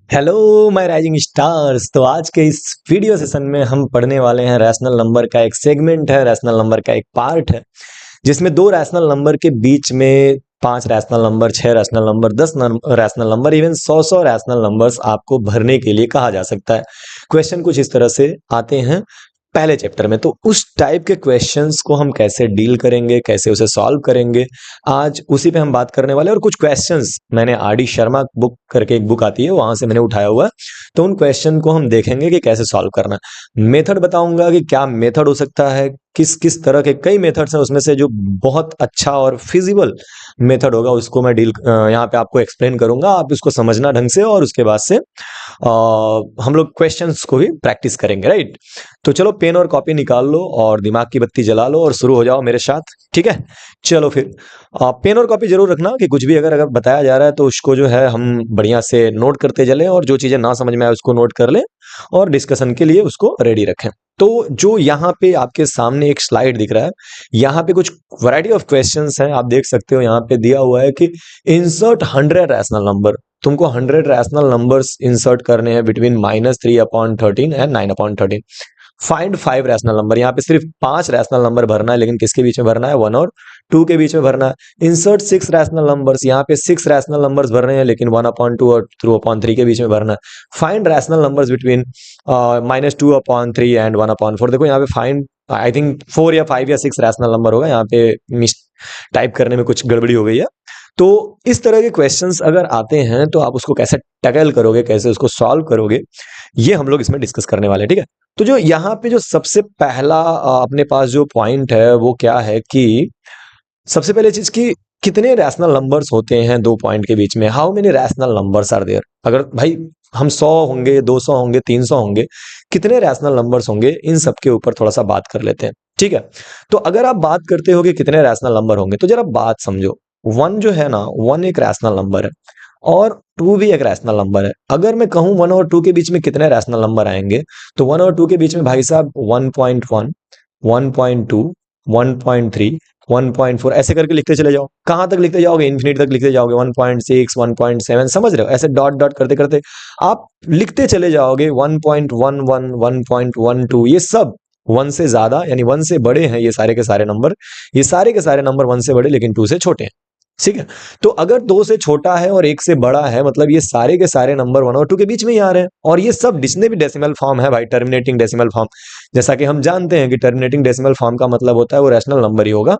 Hello my rising stars. तो आज के इस वीडियो सेशन में हम पढ़ने वाले हैं रैशनल नंबर का एक सेगमेंट है, रैशनल नंबर का एक पार्ट है जिसमें दो रैशनल नंबर के बीच में पांच रैशनल नंबर, छह rational number, rational number, even सौ रैशनल नंबर्स आपको भरने के लिए कहा जा सकता है। क्वेश्चन कुछ इस तरह से आते हैं पहले चैप्टर में। तो उस टाइप के क्वेश्चंस को हम कैसे डील करेंगे, कैसे उसे सॉल्व करेंगे, आज उसी पे हम बात करने वाले हैं। और कुछ क्वेश्चंस मैंने आर डी शर्मा बुक करके एक बुक आती है, वहां से मैंने उठाया हुआ है। तो उन क्वेश्चन को हम देखेंगे कि कैसे सॉल्व करना है। मेथड बताऊंगा कि क्या मेथड हो सकता है, किस किस तरह के कई मेथड्स हैं, उसमें से जो बहुत अच्छा और फिजिबल मेथड होगा उसको मैं यहाँ पे आपको एक्सप्लेन करूंगा। आप उसको समझना ढंग से, और उसके बाद से हम लोग क्वेश्चंस को भी प्रैक्टिस करेंगे, राइट। तो चलो पेन और कॉपी निकाल लो और दिमाग की बत्ती जला लो और शुरू हो जाओ मेरे साथ, ठीक है। चलो फिर पेन और कॉपी जरूर रखना कि कुछ भी अगर बताया जा रहा है तो उसको जो है हम बढ़िया से नोट करते चलें, और जो चीजें ना समझ में आए उसको नोट कर लें और डिस्कशन के लिए उसको रेडी रखें। तो जो यहाँ पे आपके सामने एक स्लाइड दिख रहा है, यहाँ पे कुछ वैरायटी ऑफ क्वेश्चंस हैं। आप देख सकते हो यहाँ पे दिया हुआ है कि इंसर्ट 100 रैशनल नंबर। तुमको 100 रैशनल नंबर्स इंसर्ट करने हैं between -3/13 and 9/13। Find 5 rational number. यहाँ पे सिर्फ 5 रैशनल नंबर भरना है, लेकिन किसके बीच में भरना है? 1 और 2 के बीच में भरना है। Insert 6 rational numbers. यहाँ पे 6 रैशनल नंबर्स भर रहे हैं, लेकिन 1/2 और 2/3 के बीच में भरना है। Find rational numbers between -2/3 and 1/4। देखो यहाँ पे फाइंड, आई थिंक 4 या 5 या 6 रैशनल नंबर होगा। यहाँ पे मिस टाइप करने में कुछ गड़बड़ी हो गई है। तो इस तरह के क्वेश्चंस अगर आते हैं तो आप उसको कैसे टैकल करोगे, कैसे उसको सॉल्व करोगे, ये हम लोग इसमें डिस्कस करने वाले हैं, ठीक है। तो जो यहाँ पे जो सबसे पहला अपने पास जो पॉइंट है वो क्या है कि सबसे पहले चीज की कितने रैशनल नंबर्स होते हैं दो पॉइंट के बीच में। How many rational numbers are there. अगर भाई हम 100 होंगे, 200 होंगे, 300 होंगे, कितने रैशनल नंबर्स होंगे, इन सब के ऊपर थोड़ा सा बात कर लेते हैं, ठीक है। तो अगर आप बात करते हो कि कितने रैशनल नंबर होंगे, तो जरा बात समझो। 1 जो है ना, 1 एक रैशनल नंबर है और 2 भी एक रैशनल नंबर है। अगर मैं कहूं 1 और 2 के बीच में कितने रैशनल नंबर आएंगे, तो 1 और 2 के बीच में भाई साहब 1.1, 1.2, 1.3, 1.4 ऐसे करके लिखते चले जाओ। कहां तक लिखते जाओगे? इन्फिनिटी तक लिखते जाओगे। 1.6, 1.7, समझ रहे हो? ऐसे डॉट डॉट करते करते आप लिखते चले जाओगे। 1.11, 1.12, ये सब 1 से ज्यादा यानी 1 से बड़े हैं ये सारे के सारे नंबर। ये सारे के सारे नंबर 1 से बड़े लेकिन 2 से छोटे हैं, ठीक है। तो अगर 2 से छोटा है और 1 से बड़ा है, मतलब ये सारे के सारे नंबर 1 और 2 के बीच में ही आ रहे हैं। और ये सब जितने भी डेसिमल फॉर्म है भाई, टर्मिनेटिंग डेसिमल फॉर्म, जैसा कि हम जानते हैं कि टर्मिनेटिंग डेसिमल फॉर्म का मतलब होता है वो रैशनल नंबर ही होगा।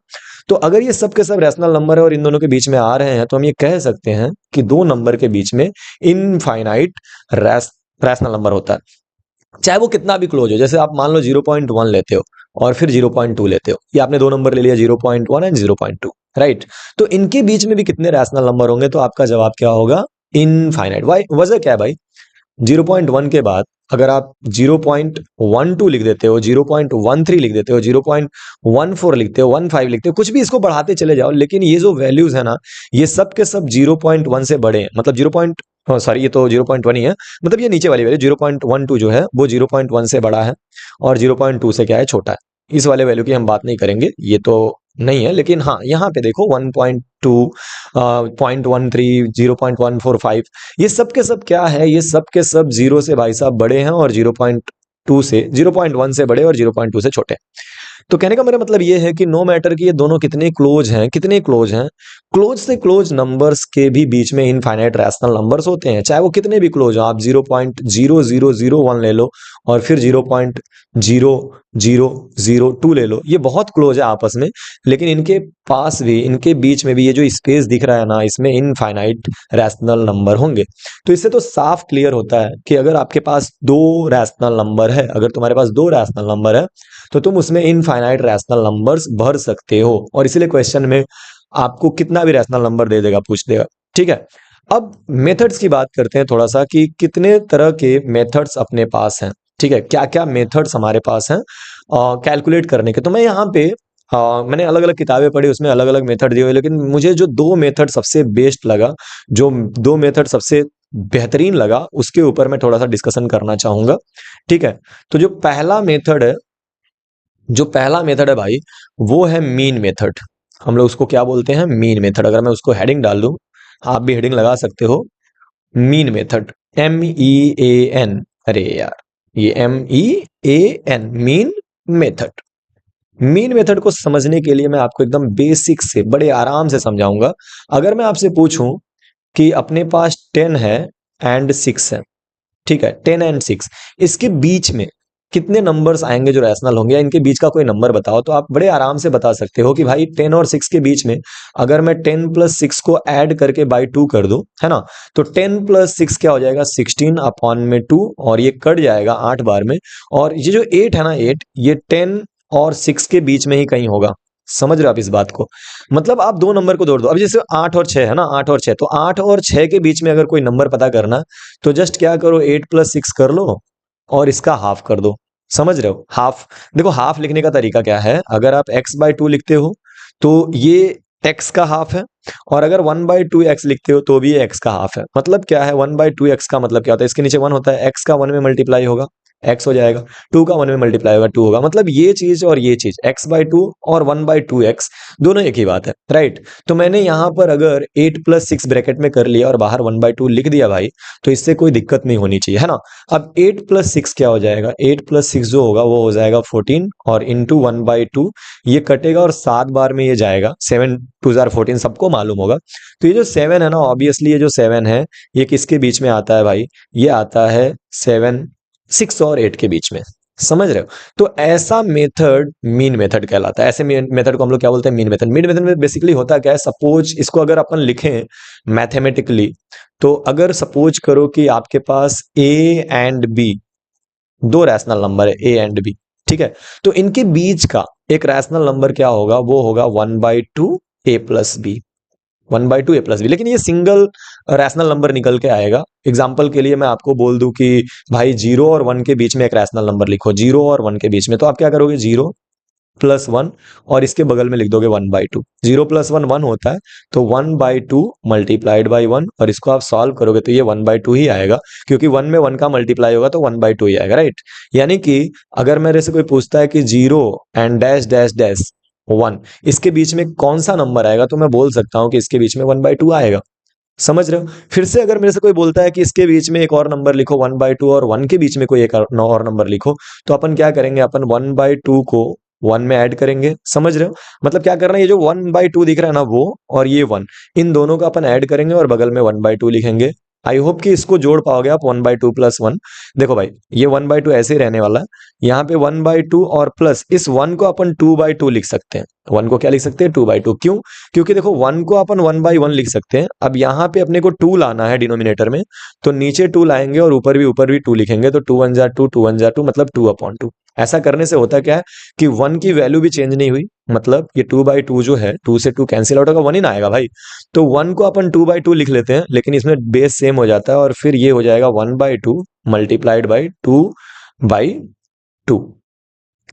तो अगर ये सब के सब रैशनल नंबर है और इन दोनों के बीच में आ रहे हैं, तो हम ये कह सकते हैं कि दो नंबर के बीच में इनफाइनाइट रैशनल नंबर होता है, चाहे वो कितना भी क्लोज हो। जैसे आप मान लो 0.1 लेते हो और फिर 0.2 लेते हो, ये आपने दो नंबर ले लिया, 0.1 एंड 0.2, राइट। तो इनके बीच में भी कितने रैशनल नंबर होंगे? तो आपका जवाब क्या होगा? इनफाइनाइट। वाई वजह क्या है भाई? 0.1 के बाद अगर आप 0.12 लिख देते हो, 0.13 लिख देते हो, 0.14 लिखते हो, 15 लिखते हो, कुछ भी इसको बढ़ाते चले जाओ, लेकिन ये जो वैल्यूज है ना, ये सब के सब 0.1 से बड़े हैं। मतलब 0. सॉरी, ये तो 0.1 ही है। मतलब ये नीचे वाली वैल्यू 0.12 जो है वो 0.1 से बड़ा है और 0.2 से क्या है? छोटा है। इस वाले वैल्यू की हम बात नहीं करेंगे, ये तो नहीं है। लेकिन हाँ, यहाँ पे देखो 1.2, 0.13, 0.145, ये सब के सब क्या है? ये सब के सब 0 से भाई साहब बड़े हैं और 0.2 से 0.1 से बड़े और 0.2 से छोटे। तो कहने का मेरा मतलब ये है कि नो मैटर कि ये दोनों कितने क्लोज हैं, कितने क्लोज हैं, क्लोज से क्लोज नंबर्स के भी बीच में इनफाइनाइट रैशनल नंबर्स होते हैं, चाहे वो कितने भी क्लोज हो। आप 0.0001 ले लो और फिर 0.0002 ले लो, ये बहुत क्लोज है आपस में, लेकिन इनके पास भी, इनके बीच में भी ये जो स्पेस दिख रहा है ना, इसमें इनफाइनाइट रैशनल नंबर होंगे। तो इससे तो साफ क्लियर होता है कि अगर आपके पास दो रैशनल नंबर है, अगर तुम्हारे पास दो रैशनल नंबर है, तो तुम उसमें इनफाइनाइट रैशनल नंबर्स भर सकते हो। और इसीलिए क्वेश्चन में आपको कितना भी रैशनल नंबर दे देगा, पूछ देगा, ठीक है। अब मेथड्स की बात करते हैं थोड़ा सा कि कितने तरह के मेथड्स अपने पास हैं, ठीक है। क्या क्या मेथड्स हमारे पास हैं कैलकुलेट करने के। तो मैं यहाँ पे मैंने अलग अलग किताबें पढ़ी, उसमें अलग अलग मेथड दिए हुए, लेकिन मुझे जो दो मेथड सबसे बेस्ट लगा, जो दो मेथड सबसे बेहतरीन लगा, उसके ऊपर मैं थोड़ा सा डिस्कशन करना चाहूंगा, ठीक है। तो जो पहला मेथड है भाई, वो है मीन मेथड। हम लोग उसको क्या बोलते हैं? Mean method. अगर मैं उसको हेडिंग डाल दूं, आप भी हेडिंग लगा सकते हो, मीन मेथड। MEAN, अरे यार ये MEAN, mean method. Mean method को समझने के लिए मैं आपको एकदम बेसिक से बड़े आराम से समझाऊंगा। अगर मैं आपसे पूछूं कि अपने पास 10 है एंड 6 है, ठीक है, 10 एंड 6, इसके बीच में कितने नंबर्स आएंगे जो रैशनल होंगे, या इनके बीच का कोई नंबर बताओ, तो आप बड़े आराम से बता सकते हो कि भाई 10 और 6 के बीच में अगर मैं 10 प्लस 6 को ऐड करके बाई 2 कर दूं, है ना, तो 10 प्लस 6 क्या हो जाएगा, 16 अपॉन में 2, और ये कट जाएगा 8 बार में। और ये जो 8 है ना, 8 ये 10 और 6 के बीच में ही कहीं होगा। समझ रहे हो आप इस बात को? मतलब आप दो नंबर को जोड़ दो। अब जैसे 8 और 6 है ना, 8 और 6, तो 8 और 6 के बीच में अगर कोई नंबर पता करना, तो जस्ट क्या करो, 8 प्लस 6 कर लो और इसका हाफ कर दो। समझ रहे हो? हाफ। देखो हाफ लिखने का तरीका क्या है, अगर आप x/2 लिखते हो तो ये x का हाफ है, और अगर 1/2x लिखते हो तो भी ये x का हाफ है। मतलब क्या है, 1/2x का मतलब क्या होता है, इसके नीचे 1 होता है, x का 1 में मल्टीप्लाई होगा x हो जाएगा, 2 का 1 में मल्टीप्लाई होगा 2 होगा। मतलब ये चीज और ये चीज x/2 और 1/2x दोनों एक ही बात है, राइट। तो मैंने यहाँ पर अगर 8 प्लस 6 ब्रैकेट में कर लिया और बाहर 1/2 लिख दिया भाई, तो इससे कोई दिक्कत नहीं होनी चाहिए, है ना। अब 8 प्लस 6 क्या हो जाएगा, 8 प्लस 6 जो होगा वो हो जाएगा 14, और इंटू 1/2 ये कटेगा और 7 बार में ये जाएगा, 7 2 जार 14 सबको मालूम होगा। तो ये जो 7 है ना, ऑब्वियसली ये जो 7 है ये किसके बीच में आता है भाई, ये आता है 7 6 और 8 के बीच में। समझ रहे हो? तो ऐसा मेथड मीन मेथड कहलाता है। ऐसे मेथड को हम लोग क्या बोलते हैं, मीन मेथड। मीन मेथड में बेसिकली होता क्या है, सपोज इसको अगर अपन लिखें मैथमेटिकली, तो अगर सपोज करो कि आपके पास a एंड b दो रैशनल नंबर है, a एंड b, ठीक है, तो इनके बीच का एक रैशनल नंबर क्या होगा, वो होगा 1/2 a plus b, 1/2 a plus B. लेकिन ये सिंगल रैशनल नंबर निकल के आएगा। एग्जाम्पल के लिए मैं आपको बोल दूं कि भाई 0 और 1 के बीच में एक रैशनल नंबर लिखो, 0 और 1 के बीच में, तो आप क्या करोगे, 0 प्लस 1 और इसके बगल में लिख दोगे 1/2। 0 प्लस 1 1 होता है, तो 1/2 मल्टीप्लाइड बाई 1, और इसको आप सॉल्व करोगे तो ये 1/2 ही आएगा, क्योंकि 1 में 1 का मल्टीप्लाई होगा तो 1/2 ही आएगा, राइट। यानी कि अगर मेरे से कोई पूछता है कि 0 एंड डैश डैश डैश 1, इसके बीच में कौन सा नंबर आएगा, तो मैं बोल सकता हूं कि इसके बीच में 1/2 आएगा। समझ रहे हो? फिर से अगर मेरे से कोई बोलता है कि इसके बीच में एक और नंबर लिखो 1/2, और 1 के बीच में कोई एक और नंबर लिखो, तो अपन क्या करेंगे, अपन 1/2 को 1 में ऐड करेंगे। समझ रहे हो? मतलब क्या करना है, ये जो 1/2 दिख रहा है ना वो, और ये 1, इन दोनों का अपन ऐड करेंगे और बगल में 1/2 लिखेंगे। आई होप कि इसको जोड़ पाओगे आप, 1/2 प्लस 1। देखो भाई ये 1/2 ऐसे ही रहने वाला है, यहाँ पे 1/2 और प्लस इस 1 को अपन 2/2 लिख सकते हैं। 1 को क्या लिख सकते हैं, 2/2। क्यों? क्योंकि देखो 1 को अपन 1/1 लिख सकते हैं। अब यहाँ पे अपने को 2 लाना है डिनोमिनेटर में, तो नीचे 2 लाएंगे और ऊपर भी 2 लिखेंगे, तो 2 1 जा 2, 2 1 जा 2, मतलब 2/2। ऐसा करने से होता क्या है कि 1 की वैल्यू भी चेंज नहीं हुई, मतलब ये 2/2 जो है, 2 से 2 कैंसिल आउट होगा, 1 ही ना आएगा भाई। तो 1 को अपन 2/2 लिख लेते हैं, लेकिन इसमें बेस सेम हो जाता है, और फिर ये हो जाएगा 1/2 मल्टीप्लाइड बाई 2/2।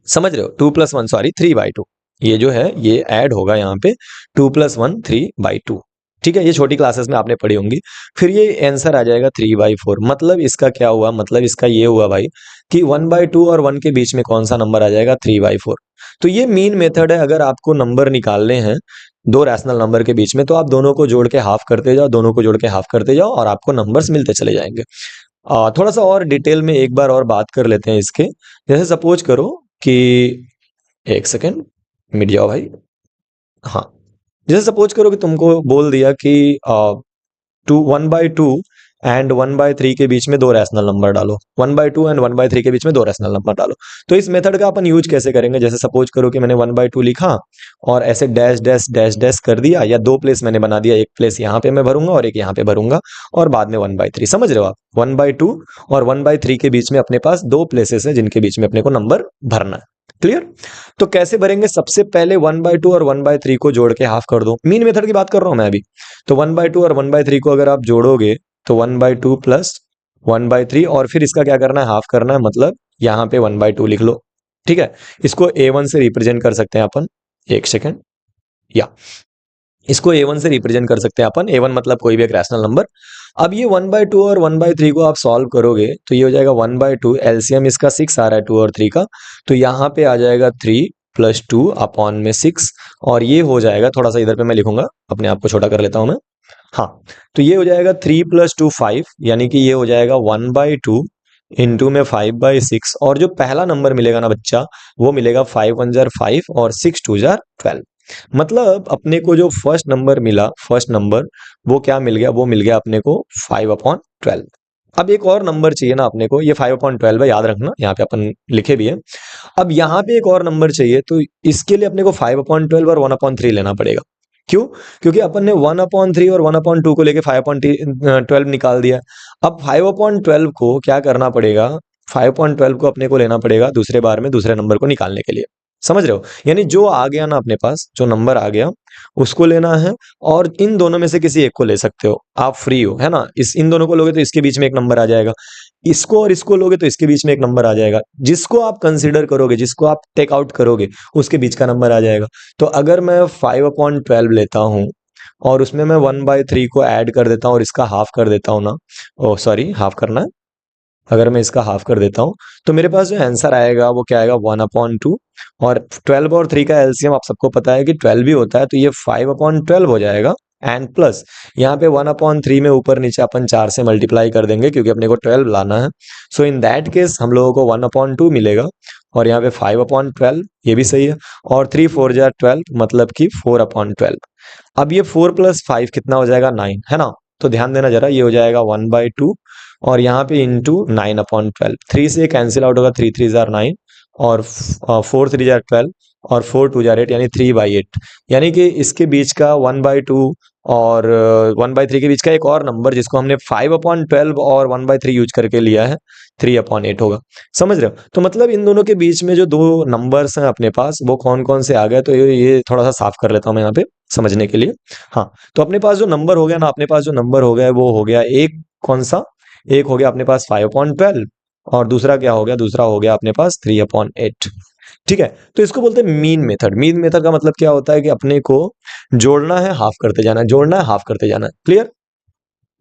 समझ रहे हो? 2 प्लस 1 सॉरी 3/2, ये जो है ये ऐड होगा यहाँ पे, 2 प्लस 1 3/2। ठीक है, ये छोटी क्लासेस में आपने पढ़ी होंगी। फिर ये आंसर आ जाएगा 3/4। मतलब इसका क्या हुआ, मतलब इसका ये हुआ भाई कि 1/2 और 1 के बीच में कौन सा नंबर आ जाएगा, 3/4। तो ये मीन मेथड है। अगर आपको नंबर निकालने हैं दो रैशनल नंबर के बीच में, तो आप दोनों को जोड़ के हाफ करते जाओ, दोनों को जोड़ के हाफ करते जाओ, और आपको नंबर्स मिलते चले जाएंगे। थोड़ा सा और डिटेल में एक बार और बात कर लेते हैं इसके। जैसे सपोज करो कि, एक सेकेंड मिट जाओ भाई। हाँ, जैसे सपोज करो कि तुमको बोल दिया कि 1/2 एंड 1/3 के बीच में दो रैशनल नंबर डालो, 1/2 एंड 1/3 के बीच में दो रैशनल नंबर डालो। तो इस मेथड का अपन यूज कैसे करेंगे, जैसे सपोज करो कि मैंने 1/2 लिखा और ऐसे डैश डैश डैश डैश कर दिया, या दो प्लेस मैंने बना दिया, एक प्लेस यहाँ पे मैं भरूंगा और एक यहाँ पे भरूंगा, और बाद में 1/3। समझ रहे हो आप? 1/2 और 1/3 के बीच में अपने पास दो प्लेसेस है जिनके बीच में अपने को नंबर भरना है। क्लियर? तो कैसे भरेंगे, सबसे पहले 1/2 और 1/3 को जोड़ के हाफ कर दो। मीन मेथड की बात कर रहा हूं मैं अभी। तो 1/2 और 1/3 को अगर आप जोड़ोगे तो 1/2 प्लस 1/3, और फिर इसका क्या करना है, हाफ करना है, मतलब यहां पे 1/2 लिख लो। ठीक है, इसको A1 से रिप्रेजेंट कर सकते हैं अपन। एक सेकेंड, या इसको A1 से रिप्रेजेंट कर सकते हैं अपन। A1 मतलब कोई भी एक रैशनल नंबर। अब ये 1/2 और 1/3 को आप सॉल्व करोगे तो ये हो जाएगा 1/2, एलसीएम इसका 6 आ रहा है 2 और 3 का, तो यहाँ पे आ जाएगा 3 प्लस 2 अपॉन में 6, और ये हो जाएगा, थोड़ा सा इधर पे मैं लिखूंगा, अपने आप को छोटा कर लेता हूं मैं, हाँ, तो ये हो जाएगा 3 + 2 5, यानी कि ये हो जाएगा 1/2 इंटू में 5/6, और जो पहला नंबर मिलेगा ना बच्चा, वो मिलेगा 5 1 जार 5 और 6 2 जार 12। मतलब अपने को जो फर्स्ट नंबर मिला, फर्स्ट नंबर वो क्या मिल गया, वो मिल गया अपने को 5/12। अब एक और नंबर चाहिए ना अपने को, ये 5/12 है, याद रखना, यहाँ पे अपन लिखे भी है। अब यहाँ पे एक और नंबर चाहिए, तो इसके लिए अपने को 5/12 और 1/3 लेना पड़ेगा। क्यों? क्योंकि अपन ने 1/3 और 1/2 को लेके 5/12 निकाल दिया। अब 5/12 को क्या करना पड़ेगा, 5/12 को अपने को लेना पड़ेगा दूसरे बार में दूसरे नंबर को निकालने के लिए। समझ रहे हो? यानी जो आ गया ना अपने पास, जो नंबर आ गया उसको लेना है, और इन दोनों में से किसी एक को ले सकते हो, आप फ्री हो, है ना। इन दोनों को लोगे तो इसके बीच में एक नंबर आ जाएगा, इसको और इसको लोगे तो इसके बीच में एक नंबर आ जाएगा, जिसको आप कंसीडर करोगे, जिसको आप टेक आउट करोगे, उसके बीच का नंबर आ जाएगा। तो अगर मैं 5/12 लेता हूँ और उसमें मैं 1/3 को ऐड कर देता हूँ और इसका हाफ कर देता हूँ ना, ओ सॉरी, हाफ करना है, अगर मैं इसका हाफ कर देता हूँ तो मेरे पास जो आंसर आएगा वो क्या आएगा, 1/2। और 12 और 3 का एलसीएम आप सबको पता है कि 12 ही होता है, तो ये 5/12 हो जाएगा। एंड प्लस यहाँ पे 1/3 में ऊपर नीचे अपन 4 से मल्टीप्लाई कर देंगे, क्योंकि अपने को 12 लाना है। सो इन दैट केस हम लोगों को 1/2 मिलेगा, और यहाँ पे 5/12, ये भी सही है। और 3 4 जार 12, मतलब कि 4/12। अब ये 4 + 5 कितना हो जाएगा, 9, है ना। तो ध्यान देना जरा, ये हो जाएगा 1/2, और यहाँ पे इंटू 9/12। 3 से कैंसिल आउट होगा, 3 3 जार 9, और 4 3 जार 12, और 4 2 जार 8, यानी 3/8। यानी कि इसके बीच का 1/2 और 1/3 के बीच का एक और नंबर, जिसको हमने 5/12 और 1/3 यूज करके लिया है, 3/8 होगा। समझ रहे हो? तो मतलब इन दोनों के बीच में जो दो नंबर्स हैं अपने पास, वो कौन कौन से आ गए, तो ये थोड़ा सा साफ कर लेता हूँ मैं यहाँ पे समझने के लिए। हाँ, तो अपने पास जो नंबर हो गया ना, अपने पास जो नंबर हो गया वो हो गया एक, कौन सा, एक हो गया अपने पास 5/12, और दूसरा क्या हो गया, दूसरा हो गया अपने पास 3/8। ठीक है, तो इसको बोलते हैं मीन मेथड। मीन मेथड का मतलब क्या होता है कि अपने को जोड़ना है, हाफ करते जाना है, जोड़ना है, हाफ करते जाना है। क्लियर?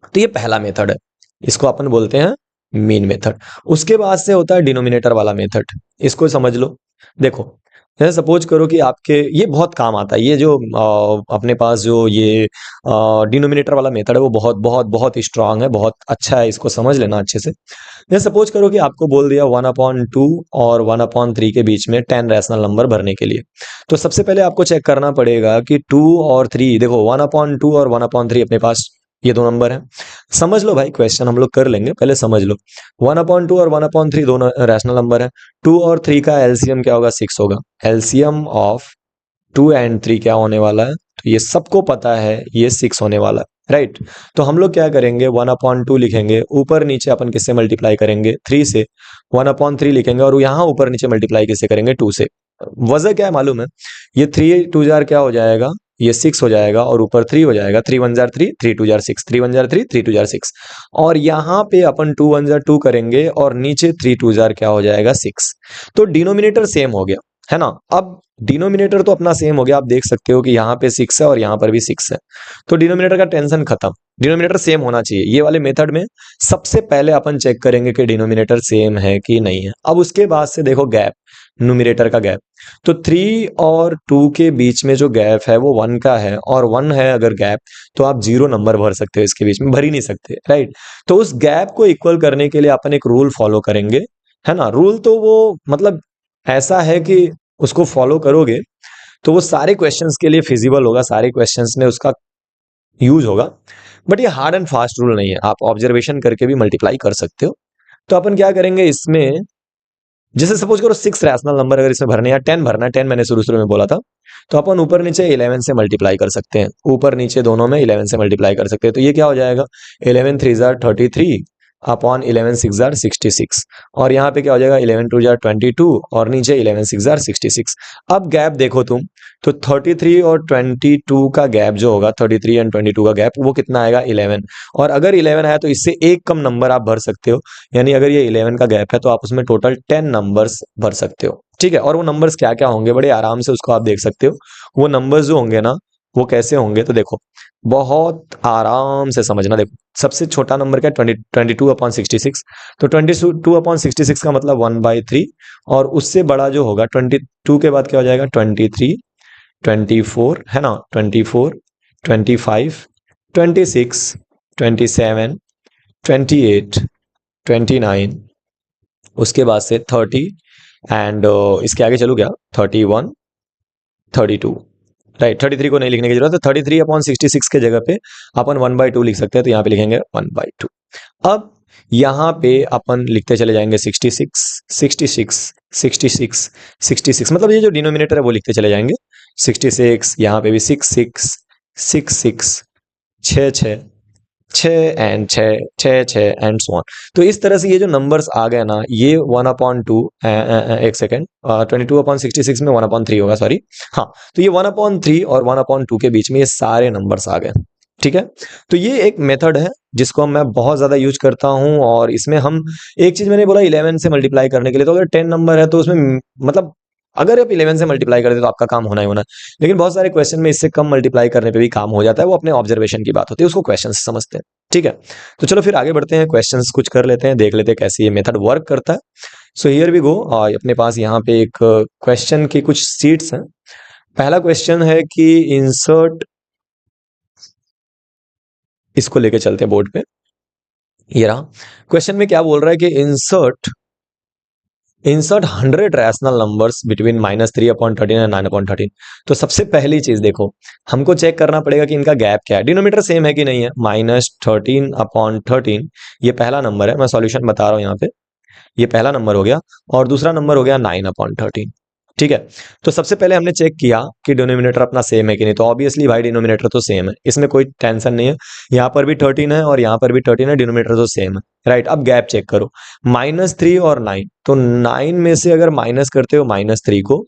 तो ये पहला मेथड है, इसको अपन बोलते हैं मीन मेथड। उसके बाद से होता है डिनोमिनेटर वाला मेथड, इसको समझ लो। देखो, जैसे सपोज करो कि आपके, ये बहुत काम आता है, ये जो अपने पास जो ये डिनोमिनेटर वाला मेथड है, वो बहुत बहुत बहुत स्ट्रांग है, बहुत अच्छा है, इसको समझ लेना अच्छे से। जैसे सपोज करो कि आपको बोल दिया 1/2 और 1/3 के बीच में 10 रैशनल नंबर भरने के लिए। तो सबसे पहले आपको चेक करना पड़ेगा कि 2 और 3, देखो 1/2 और 1/3 अपने पास ये दो नंबर हैं। समझ लो भाई, क्वेश्चन हम लोग कर लेंगे, पहले समझ लो। 1/2 और 1/3 दोनों रैशनल नंबर है। 2 और 3 का एलसीएम क्या होगा, 6 होगा। एलसीएम ऑफ 2 एंड 3 क्या होने वाला है, तो ये सबको पता है, ये 6 होने वाला है, राइट। तो हम लोग क्या करेंगे, 1/2 लिखेंगे, ऊपर नीचे अपन किससे मल्टीप्लाई करेंगे, 3 से। 1/3 लिखेंगे, और यहाँ ऊपर नीचे मल्टीप्लाई किससे करेंगे, 2 से। वजह क्या है मालूम है, ये 3 2 जार क्या हो जाएगा, ये 6 हो जाएगा, और ऊपर 3 हो जाएगा। 3 1 जार 3, 3 2 जार 6, 3 1 जार 3, 3 2 जार 6। और यहाँ पे अपन 2 1 जार 2 करेंगे, और नीचे 3 2 जार क्या हो जाएगा, 6। तो डिनोमिनेटर सेम हो गया, है ना। अब डिनोमिनेटर तो अपना सेम हो गया, आप देख सकते हो कि यहाँ पे 6 है और यहाँ पर भी 6 है, तो डिनोमिनेटर का टेंशन खत्म। डिनोमिनेटर सेम होना चाहिए। ये वाले मेथड में सबसे पहले अपन चेक करेंगे कि डिनोमिनेटर सेम है कि नहीं है। अब उसके बाद से देखो गैप, न्यूमिनेटर का गैप। तो 3 और 2 के बीच में जो गैप है वो 1 का है, और 1 है अगर गैप, तो आप 0 नंबर भर सकते हो, इसके बीच में भर ही नहीं सकते, राइट। तो उस गैप को इक्वल करने के लिए अपन एक रूल फॉलो करेंगे, है ना। रूल तो वो मतलब ऐसा है कि उसको फॉलो करोगे तो वो सारे क्वेश्चंस के लिए फिजिबल होगा, सारे क्वेश्चंस में उसका यूज होगा। बट ये हार्ड एंड फास्ट रूल नहीं है, आप ऑब्जर्वेशन करके भी मल्टीप्लाई कर सकते हो। तो अपन क्या करेंगे इसमें, जैसे सपोज करो 6 रैशनल नंबर अगर इसमें भरने, या 10 भरना है, 10 मैंने शुरू शुरू में बोला था, तो अपन ऊपर नीचे 11 से मल्टीप्लाई कर सकते हैं, ऊपर नीचे दोनों में 11 से मल्टीप्लाई कर सकते हैं। तो ये क्या हो जाएगा, 11 3 जार 33 अपॉन 11 6 जार 66, और यहाँ पे क्या हो जाएगा, 11 2 जार 22, और नीचे 11 6 जार 66। अब गैप देखो तुम, तो 33 और 22 का गैप जो होगा, 33 एंड 22 का गैप, वो कितना आएगा, 11। और अगर 11 है तो इससे एक कम नंबर आप भर सकते हो, यानी अगर ये 11 का गैप है तो आप उसमें टोटल 10 नंबर्स भर सकते हो। ठीक है, और वो नंबर्स क्या क्या होंगे, बड़े आराम से उसको आप देख सकते हो। वो नंबर्स जो होंगे ना, वो कैसे होंगे, तो देखो बहुत आराम से समझना। देखो सबसे छोटा नंबर क्या है, 22/66। तो 22/66 का मतलब 1/3, और उससे बड़ा जो होगा 22 के बाद क्या हो जाएगा, 23 24, है ना, 24 25 26, 27, 28, 29, उसके बाद से 30 एंड इसके आगे चलू क्या 31, 32, राइट। 33 को नहीं लिखने की जरूरत है। 33/66 के जगह पे अपन 1/2 लिख सकते हैं, तो यहाँ पे लिखेंगे 1/2। अब यहाँ पे अपन लिखते चले जाएंगे 66, 66, 66, 66, मतलब ये जो डिनोमिनेटर है वो लिखते चले जाएंगे 66, यहाँ पे भी 66, 66, 6 एंड 6 एंड सो ऑन। तो इस तरह से ये जो नंबर्स आ गए ना, ये 1/2, एक सेकेंड, 22/66 में 1/3 होगा, सॉरी, हाँ। तो ये 1/3 और 1/2 के बीच में ये सारे नंबर्स आ गए, ठीक है। तो ये एक मेथड है जिसको मैं बहुत ज्यादा यूज करता हूं, और इसमें हम एक चीज मैंने बोला 11 से मल्टीप्लाई करने के लिए, तो अगर 10 नंबर है तो उसमें मतलब अगर आप 11 से मल्टीप्लाई करते तो आपका काम होना ही होना है। लेकिन बहुत सारे क्वेश्चन में इससे कम मल्टीप्लाई करने पे भी काम हो जाता है, वो अपने ऑब्जर्वेशन की बात होती है, उसको क्वेश्चन से समझते हैं, ठीक है। तो चलो फिर आगे बढ़ते हैं, क्वेश्चंस कुछ कर लेते हैं, देख लेते हैं कैसे ये मेथड वर्क करता है। So here we go. अपने पास यहाँ पे एक क्वेश्चन की कुछ सीट्स हैं। पहला क्वेश्चन है कि इंसर्ट, इसको लेके चलते हैं बोर्ड पे। ये रहा क्वेश्चन में क्या बोल रहा है कि insert 100 rational numbers between -3/13 and 9/13। तो सबसे पहली चीज देखो, हमको चेक करना पड़ेगा कि इनका गैप क्या है, डिनोमिनेटर सेम है कि नहीं है। -13/13 ये पहला नंबर है, मैं सॉल्यूशन बता रहा हूं यहाँ पे। ये पहला नंबर हो गया, और दूसरा नंबर हो गया 9/13, ठीक है। तो सबसे पहले हमने चेक किया कि डिनोमिनेटर अपना सेम है कि नहीं, तो ऑब्वियसली भाई डिनोमिनेटर तो सेम है, इसमें कोई टेंशन नहीं है। यहाँ पर भी 13 है और यहाँ पर भी 13 है, डिनोमिनेटर तो सेम है, राइट। अब गैप चेक करो, -3 और 9, तो 9 में से अगर माइनस करते हो -3 को,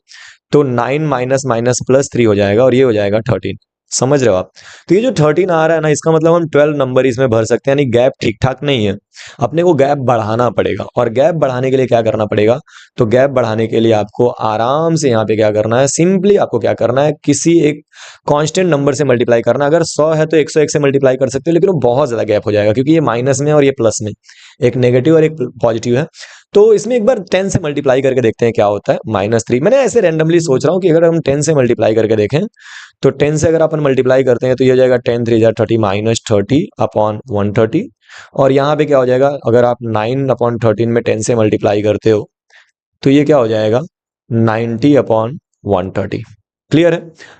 तो 9 माइनस माइनस +3 हो जाएगा, और ये हो जाएगा 13। समझ रहे हो आप? तो ये जो 13 आ रहा है ना, इसका मतलब हम 12 नंबर इसमें भर सकते हैं, यानी गैप ठीक ठाक नहीं है। अपने को गैप बढ़ाना पड़ेगा, और गैप बढ़ाने के लिए क्या करना पड़ेगा, तो गैप बढ़ाने के लिए आपको आराम से यहाँ पे क्या करना है, सिंपली आपको क्या करना है, किसी एक कांस्टेंट नंबर से मल्टीप्लाई करना। अगर 100 है तो 101 से मल्टीप्लाई कर सकते हो, लेकिन वो बहुत ज्यादा गैप हो जाएगा, क्योंकि ये माइनस में और ये प्लस में, एक नेगेटिव और एक पॉजिटिव है। तो इसमें एक बार 10 से मल्टीप्लाई करके देखते हैं क्या होता है। -3 मैंने ऐसे रैंडमली सोच रहा हूँ कि अगर हम 10 से मल्टीप्लाई करके देखें, तो 10 से अगर अपन मल्टीप्लाई करते हैं तो ये हो जाएगा 10 3 30 -30/130। और यहाँ पे क्या हो जाएगा, अगर आप 9/13 में 10 से मल्टीप्लाई करते हो तो ये क्या हो जाएगा 90/130। क्लियर है?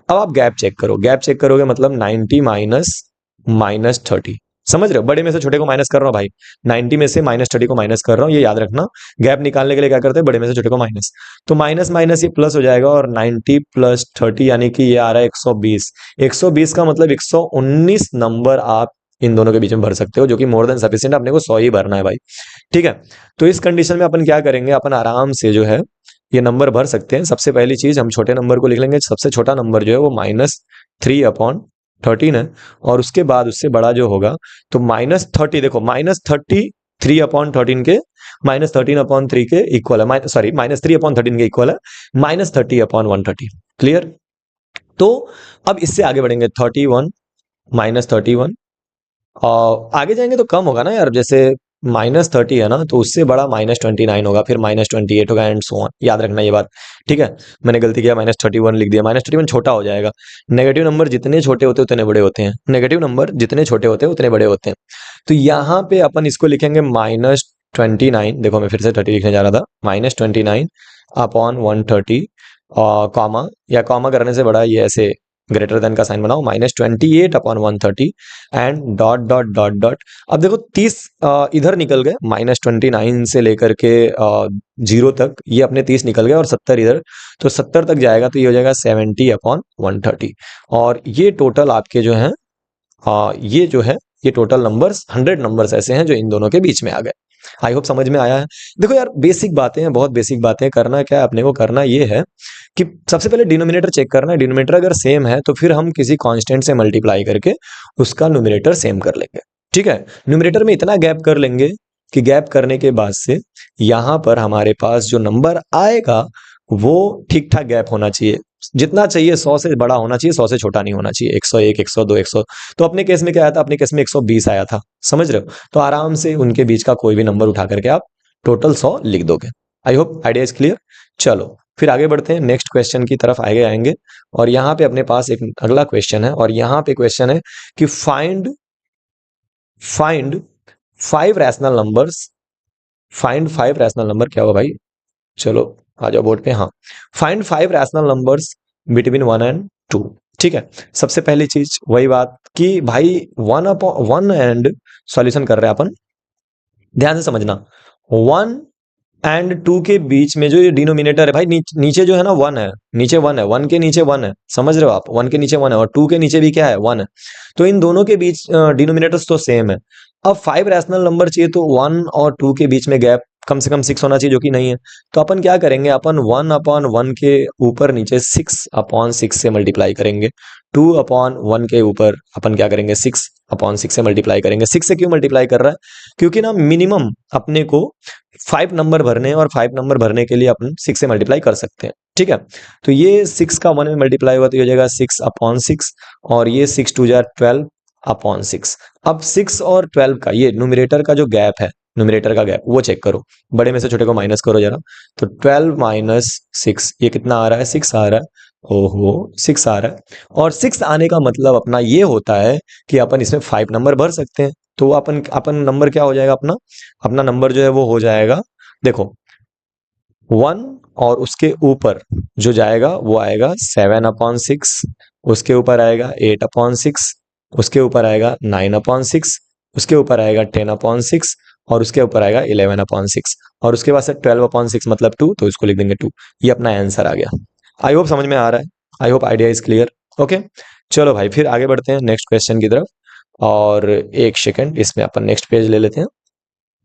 अब आप गैप चेक करो, गैप चेक करोगे मतलब 90 माइनस -30। समझ रहे हो? बड़े में से छोटे को माइनस कर रहा हूँ भाई, 90 में से -30 को माइनस कर रहा हूँ, ये याद रखना। गैप निकालने के लिए क्या करते हैं, बड़े में से छोटे को माइनस, तो माइनस माइनस ये प्लस हो जाएगा, और 90 + 30 यानी कि ये आ रहा है 120। 120 का मतलब 119 नंबर आप इन दोनों के बीच में भर सकते हो, जो कि मोर देन सफिशिएंट, अपने को 100 ही भरना है भाई, ठीक है। तो इस कंडीशन में अपन क्या करेंगे, अपन आराम से जो है ये नंबर भर सकते हैं। सबसे पहली चीज हम छोटे नंबर को लिख लेंगे, सबसे छोटा नंबर जो है वो -3/13 है, और उसके बाद उससे बड़ा जो होगा तो -30। देखो -30 3/13 के -13/3 के इक्वल है, सॉरी -3/13 के इक्वल है -30/130। क्लियर? तो अब इससे आगे बढ़ेंगे, 31 -31, और आगे जाएंगे तो कम होगा ना यार, जैसे -30 है ना, तो उससे बड़ा -29 होगा, फिर -28 होगा, एंड सो ऑन। याद रखना ये बात, ठीक है। मैंने गलती किया, -31 लिख दिया, -31 छोटा हो जाएगा। नेगेटिव नंबर जितने छोटे होते हैं उतने बड़े होते हैं, नेगेटिव नंबर जितने छोटे होते हैं उतने बड़े होते हैं। तो यहाँ पे अपन इसको लिखेंगे -29। देखो मैं फिर से 30 लिखने जा रहा था, -29/130, कॉमा, या कॉमा करने से बड़ा ये ऐसे ग्रेटर देन का साइन बनाओ, -28/130 and dot dot dot dot. अब देखो 30 इधर निकल गए, -29 से लेकर के 0 तक ये अपने 30 निकल गए, और 70 इधर, तो 70 तक जाएगा तो ये हो जाएगा 70/130। और ये टोटल आपके जो है ये जो है ये टोटल नंबर्स 100 नंबर्स ऐसे हैं जो इन दोनों के बीच में आ गए। आई होप समझ में आया है। देखो यार बेसिक बातें हैं, बहुत बेसिक बातें। करना क्या है अपने को, करना ये है कि सबसे पहले डिनोमिनेटर चेक करना है। डिनोमिनेटर अगर सेम है तो फिर हम किसी कांस्टेंट से मल्टीप्लाई करके उसका न्यूमरेटर सेम कर लेंगे, ठीक है। न्यूमरेटर में इतना गैप कर लेंगे कि गैप करने के बाद से यहां पर हमारे पास जो नंबर आएगा वो ठीक ठाक गैप होना चाहिए, जितना चाहिए 100 से बड़ा होना चाहिए, 100 से छोटा नहीं होना चाहिए। 101, 102, 100। तो अपने केस में क्या आया था, अपने केस में 120 आया था, समझ रहे हो। तो आराम से उनके बीच का कोई भी नंबर उठा करके आप टोटल 100 लिख दोगे। I hope idea is clear. चलो फिर आगे बढ़ते हैं, नेक्स्ट क्वेश्चन की तरफ आगे आएंगे। और यहाँ पे अपने पास एक अगला क्वेश्चन है, और यहाँ पे क्वेश्चन है कि find find five rational numbers. Find five rational number क्या होगा भाई? चलो आ जाओ बोर्ड पे। हाँ, find five rational numbers between 1 and 2। ठीक है, सबसे पहली चीज वही बात कि भाई 1 सॉल्यूशन कर रहे हैं अपन। ध्यान से समझना, 1 and 2 के बीच में जो ये डिनोमिनेटर है भाई, नीचे जो है ना 1 है, नीचे 1 है, 1 के नीचे 1 है, समझ रहे हो आप? 1 के नीचे 1 है और 2 के नीचे भी क्या है? 1 है। तो इन दोनों के बीच डिनोमिनेटर्स तो सेम है। अब 5 रैशनल नंबर चाहिए तो 1 और 2 के बीच में गैप कम से कम 6 होना चाहिए, जो कि नहीं है। तो अपन क्या करेंगे, अपन 1/1 के ऊपर नीचे 6/6 से मल्टीप्लाई करेंगे। 2/1 के ऊपर अपन क्या करेंगे, 6/6 से मल्टीप्लाई करेंगे। 6 से क्यों मल्टीप्लाई कर रहा है? क्योंकि ना मिनिमम अपने को 5 नंबर भरने हैं, और 5 नंबर भरने के लिए अपन 6 से मल्टीप्लाई कर सकते हैं। ठीक है, तो ये 6 का 1 में मल्टीप्लाई हुआ तो ये हो जाएगा 6/6, और ये 6×2 = 12/6। अब 6 और 12 का ये न्यूमरेटर का जो गैप है, न्यूमरेटर का गैप वो चेक करो, बड़े में से छोटे को माइनस करो जरा। तो 12 - 6 ये कितना आ रहा है? 6 आ रहा है। ओहो, 6 आ रहा है। और 6 आने का मतलब अपना ये होता है कि अपन इसमें 5 नंबर भर सकते हैं। तो अपन अपन नंबर क्या हो जाएगा अपना? अपना नंबर जो है वो हो जाएगा, देखो 1, और उसके ऊपर जो जाएगा वो आएगा 7/6, उसके ऊपर आएगा 8/6, उसके ऊपर आएगा 9/6, उसके ऊपर आएगा 10/6, और उसके ऊपर आएगा 11/6, और उसके बाद से 12/6 मतलब 2, तो इसको लिख देंगे 2। ये अपना आंसर आ गया। आई होप समझ में आ रहा है, I hope idea is clear. Okay, चलो भाई फिर आगे बढ़ते हैं नेक्स्ट क्वेश्चन की तरफ। और एक सेकंड, इसमें अपन नेक्स्ट पेज ले लेते हैं।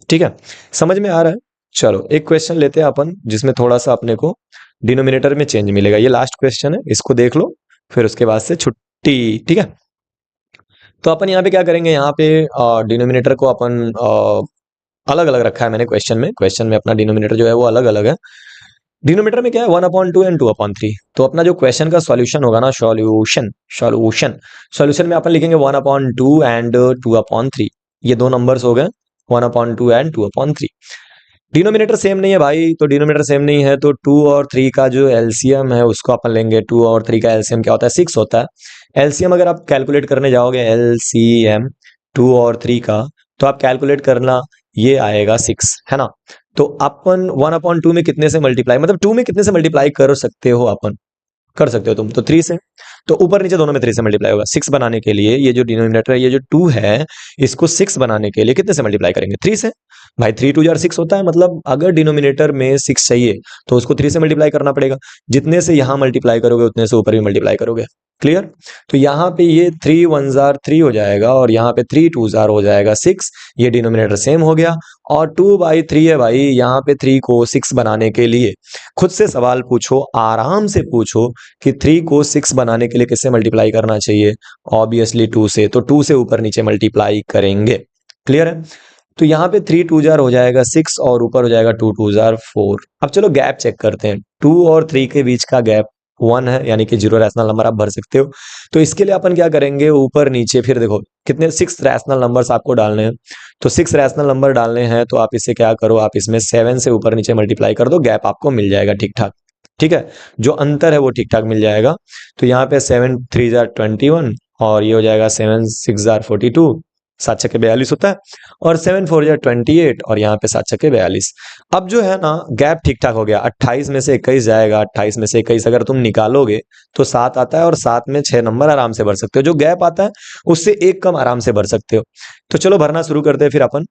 ठीक है, समझ में आ रहा है। चलो एक क्वेश्चन लेते हैं अपन, जिसमें थोड़ा सा अपने को डिनोमिनेटर में चेंज मिलेगा। ये लास्ट क्वेश्चन है, इसको देख लो, फिर उसके बाद से छुट्टी। ठीक है, तो अपन यहाँ पे क्या करेंगे, यहाँ पे डिनोमिनेटर को अपन अलग अलग रखा है मैंने क्वेश्चन में अपना डिनोमिनेटर जो है वो अलग अलग है। डिनोमिनेटर में क्या है, 1/2 एंड 2/3। तो अपना जो क्वेश्चन का सॉल्यूशन होगा ना, सॉल्यूशन सॉल्यूशन सॉल्यूशन में अपन लिखेंगे 1/2 एंड 2/3। ये दो नंबर्स हो गए, 1/2 एंड 2/3। डिनोमिनेटर सेम नहीं है भाई, तो डिनोमिनेटर सेम नहीं है तो 2 और 3 का जो एलसीएम है उसको अपन लेंगे। 2 और 3 का एलसीएम क्या होता है? 6 होता है। एलसीएम अगर आप कैलकुलेट करने जाओगे, एलसीएम 2 और 3 का, तो आप कैलकुलेट करना, ये आएगा 6, है ना? तो अपन 1/2 में कितने से मल्टीप्लाई, मतलब 2 में कितने से मल्टीप्लाई कर सकते हो अपन? कर सकते हो तुम तो 3 से। तो ऊपर नीचे दोनों में 3 से मल्टीप्लाई होगा। 6 बनाने के लिए ये जो डिनोमिनेटर है, ये जो 2 है, इसको 6 बनाने के लिए कितने से मल्टीप्लाई करेंगे? 3 से। भाई 3×2 = 6 होता है, मतलब अगर डिनोमिनेटर में 6 चाहिए तो उसको 3 से मल्टीप्लाई करना पड़ेगा। जितने से यहां मल्टीप्लाई करोगे उतने से ऊपर भी मल्टीप्लाई करोगे। क्लियर? तो यहाँ पे ये 3×1 = 3 हो जाएगा, और यहाँ पे 3×2 हो जाएगा 6। ये डिनोमिनेटर सेम हो गया। और 2/3 है भाई, यहाँ पे 3 को 6 बनाने के लिए खुद से सवाल पूछो, आराम से पूछो कि 3 को 6 बनाने के लिए किससे मल्टीप्लाई करना चाहिए? ऑब्वियसली 2 से। तो 2 से ऊपर नीचे मल्टीप्लाई करेंगे। क्लियर है? तो यहाँ पे 3×2 हो जाएगा 6, और ऊपर हो जाएगा 2×2 = 4। अब चलो गैप चेक करते हैं। 2 और 3 के बीच का गैप 1 है, यानी कि 0 रैशनल नंबर आप भर सकते हो। तो इसके लिए अपन क्या करेंगे, ऊपर नीचे फिर देखो कितने 6 रैशनल नंबर्स आपको डालने हैं। तो 6 रैशनल नंबर डालने हैं, तो आप इससे क्या करो, आप इसमें 7 से ऊपर नीचे मल्टीप्लाई कर दो, गैप आपको मिल जाएगा ठीक ठाक। ठीक है, जो अंतर है वो ठीक ठाक मिल जाएगा। तो यहाँ पे 7×3 = 21, और ये हो जाएगा 7×6 = 42, 7×6 = 42 होता है, और 7×4 = 28, और यहाँ पे 7×6 = 42। अब जो है ना, गैप ठीक ठाक हो गया। 28 में से 21 जाएगा, 28 में से 21 अगर तुम निकालोगे तो 7 आता है, और 7 में 6 नंबर आराम से भर सकते हो। जो गैप आता है उससे एक कम आराम से भर सकते हो। तो चलो भरना शुरू करते हैं फिर अपन।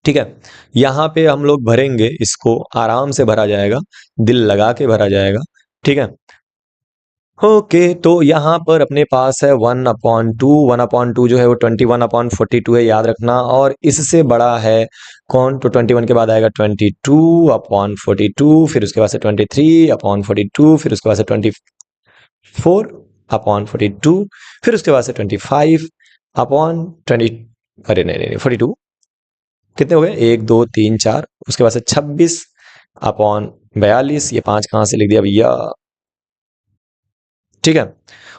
ठीक है, यहाँ पे हम लोग भरेंगे, इसको आराम से भरा जाएगा, दिल लगा के भरा जाएगा। ठीक है, ओके, तो यहाँ पर अपने पास है 1/2। 1/2 जो है वो 21/42 है, याद रखना। और इससे बड़ा है कौन? तो 21 के बाद आएगा 22/42, फिर उसके बाद से 23/42, फिर उसके बाद से 24/42, फिर उसके बाद से 25/20। अरे नहीं नहीं नहीं, 42 कितने हो गए? 1 2 3 4, उसके बाद से 26/42। ये 5 कहाँ से लिख दिया भैया? ठीक है,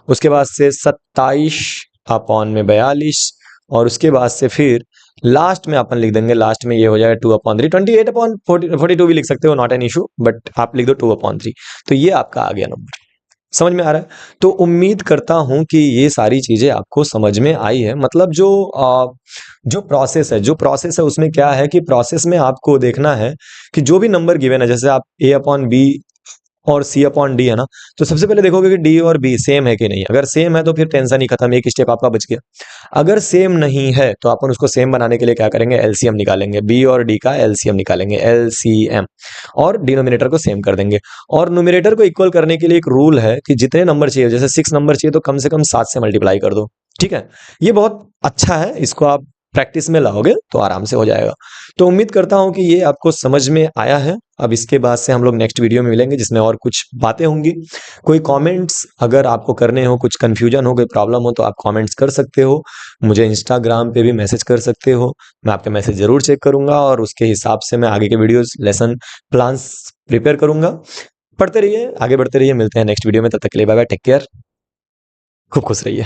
उसके बाद से 27/42, और उसके बाद से फिर लास्ट में अपन लिख देंगे, लास्ट में ये हो जाएगा 2/3। 28/42 भी लिख सकते हो, नॉट एन इशू, बट आप लिख दो 2/3। तो ये आपका आ गया नंबर। समझ में आ रहा है? तो उम्मीद करता हूं कि ये सारी चीजें आपको समझ में आई है। मतलब जो प्रोसेस है उसमें क्या है कि प्रोसेस में आपको देखना है कि जो भी नंबर गिवन है, जैसे आप a/b और c/d है ना, तो सबसे पहले देखोगे कि d और b सेम है कि नहीं। अगर सेम है तो फिर टेंशन ही खत्म, एक स्टेप आपका बच गया। अगर सेम नहीं है तो अपन उसको सेम बनाने के लिए क्या करेंगे, एलसीएम निकालेंगे, बी और डी का एलसीएम निकालेंगे, एलसीएम, और डिनोमिनेटर को सेम कर देंगे। और न्यूमिनेटर को इक्वल करने के लिए एक रूल है कि जितने नंबर चाहिए, जैसे 6 नंबर चाहिए तो कम से कम 7 से मल्टीप्लाई कर दो। ठीक है, ये बहुत अच्छा है, इसको आप प्रैक्टिस में लाओगे तो आराम से हो जाएगा। तो उम्मीद करता हूं कि ये आपको समझ में आया है। अब इसके बाद से हम लोग नेक्स्ट वीडियो में मिलेंगे जिसमें और कुछ बातें होंगी। कोई कमेंट्स अगर आपको करने हो, कुछ कंफ्यूजन हो, कोई प्रॉब्लम हो, तो आप कमेंट्स कर सकते हो। मुझे इंस्टाग्राम पे भी मैसेज कर सकते हो, मैं आपके मैसेज ज़रूर चेक करूँगा और उसके हिसाब से मैं आगे के वीडियोज़, लेसन प्लान्स प्रिपेयर करूँगा। पढ़ते रहिए, आगे बढ़ते रहिए, मिलते हैं नेक्स्ट वीडियो में, तब तक के लिए बाय बाय, टेक केयर, खूब खुश रहिए।